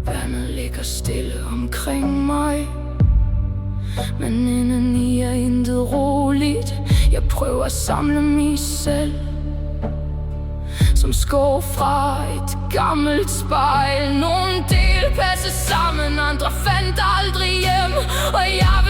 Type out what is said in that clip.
Vandet ligger stille omkring mig, men indeni er intet roligt. Jeg prøver at samle mig selv som skår fra et gammelt spejl. Nogle dele passer sammen, andre fandt aldrig hjem, og jeg